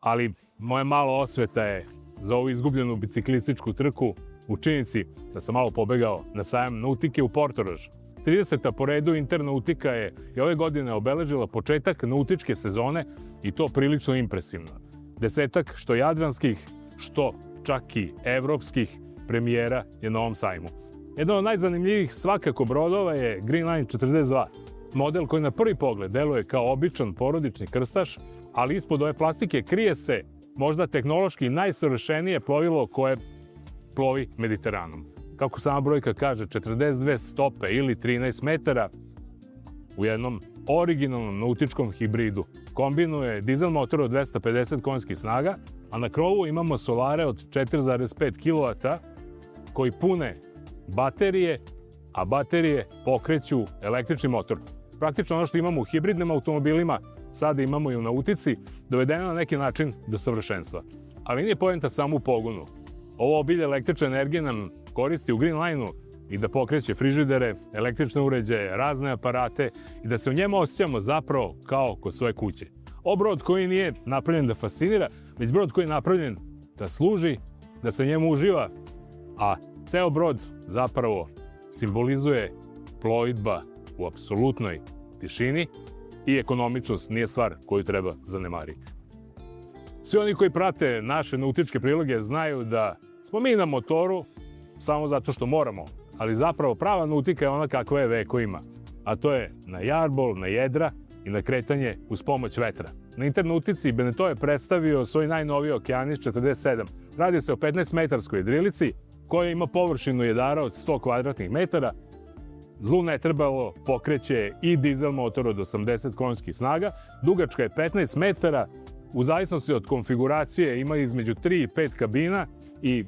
ali moja mala osveta je za ovu izgubljenu biciklističku trku u činjenici da sam malo pobegao na sajam nautike u Portorož. 30. po redu Internautika je i ove godine obeležila početak nautičke sezone i to prilično impresivno. Desetak što jadranskih, što čak i evropskih premijera je na ovom sajmu. Jedan od najzanimljivijih svakako brodova je Green Line 42. Model koji na prvi pogled deluje kao običan porodični krstaš, ali ispod ove plastike krije se možda tehnološki najsavršenije plovilo koje plovi Mediteranom. Kako sama brojka kaže, 42 stope ili 13 metara u jednom originalnom nautičkom hibridu. Kombinuje dizel motor od 250 konjskih snaga, a na krovu imamo solare od 4,5 kW koji pune baterije, a baterije pokreću električni motor. Praktično ono što imamo u hibridnim automobilima, sada imamo i u nautici, dovedeno na neki način do savršenstva. Ali nije poenta samo u pogonu. Ovo obilje električne energije nam koristi u Green Line-u i da pokreće frižidere, električne uređaje, razne aparate i da se u njemu osjećamo zapravo kao kod svoje kuće. Ovo brod koji nije napravljen da fascinira, već brod koji je napravljen da služi, da se njemu uživa, a ceo brod zapravo simbolizuje plovidba u apsolutnoj tišini i ekonomičnost nije stvar koju treba zanemariti. Svi oni koji prate naše nautičke priloge znaju da smo mi na motoru samo zato što moramo, ali zapravo prava nautika je ona kakva je vekovima, a to je na jarbol, na jedra i na kretanje uz pomoć vetra. Na Internautici Beneteau je predstavio svoj najnoviji Okeanis 47. Radi se o 15-metarskoj jedrilici koja ima površinu jedara od 100 kvadratnih metara. Zlu netrebalo pokreće i dizel motor od 80 konjskih snaga, dugačka je 15 metara, u zavisnosti od konfiguracije ima između 3 i 5 kabina i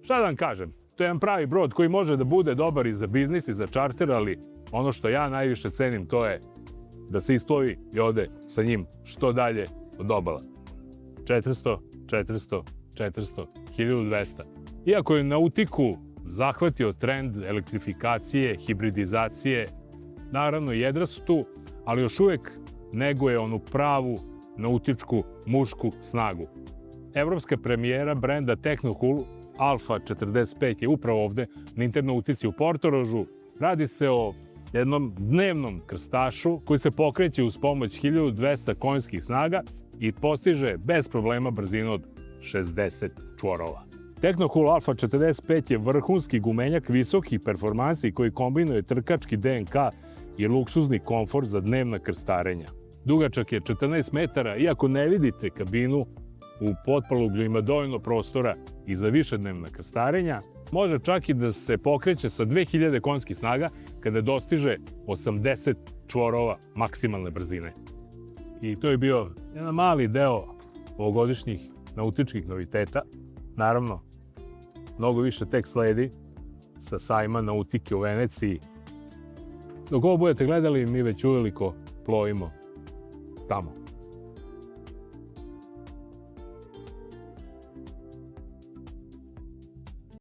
šta da vam kažem, to je jedan pravi brod koji može da bude dobar i za biznis i za čarter, ali ono što ja najviše cenim to je da se isplovi i ode sa njim što dalje od obala. 400, 400, 400, 1200. Iako je nautiku zahvatio trend elektrifikacije, hibridizacije, naravno jedra su tu, ali još uvek neguje onu pravu nautičku mušku snagu. Evropska premijera brenda Technocool Alpha 45 je upravo ovde na Internautici u Portorožu. Radi se o jednom dnevnom krstašu koji se pokreće uz pomoć 1200 konjskih snaga i postiže bez problema brzinu od 60 čvorova. Technocool Alpha 45 je vrhunski gumenjak visokih performansi koji kombinuje trkački DNK i luksuzni komfor za dnevna krstarenja. Dugačak je 14 metara, iako ne vidite kabinu, u potpalublju ima dovoljno prostora i za višednevna krstarenja. Može čak i da se pokreće sa 2000 konjskih snaga kada dostiže 80 čvorova maksimalne brzine. I to je bio jedan mali deo ovogodišnjih nautičkih noviteta. Naravno, mnogo više tek sledi sa sajma nautike u Veneciji. Dok ovo budete gledali, mi već uveliko plovimo tamo.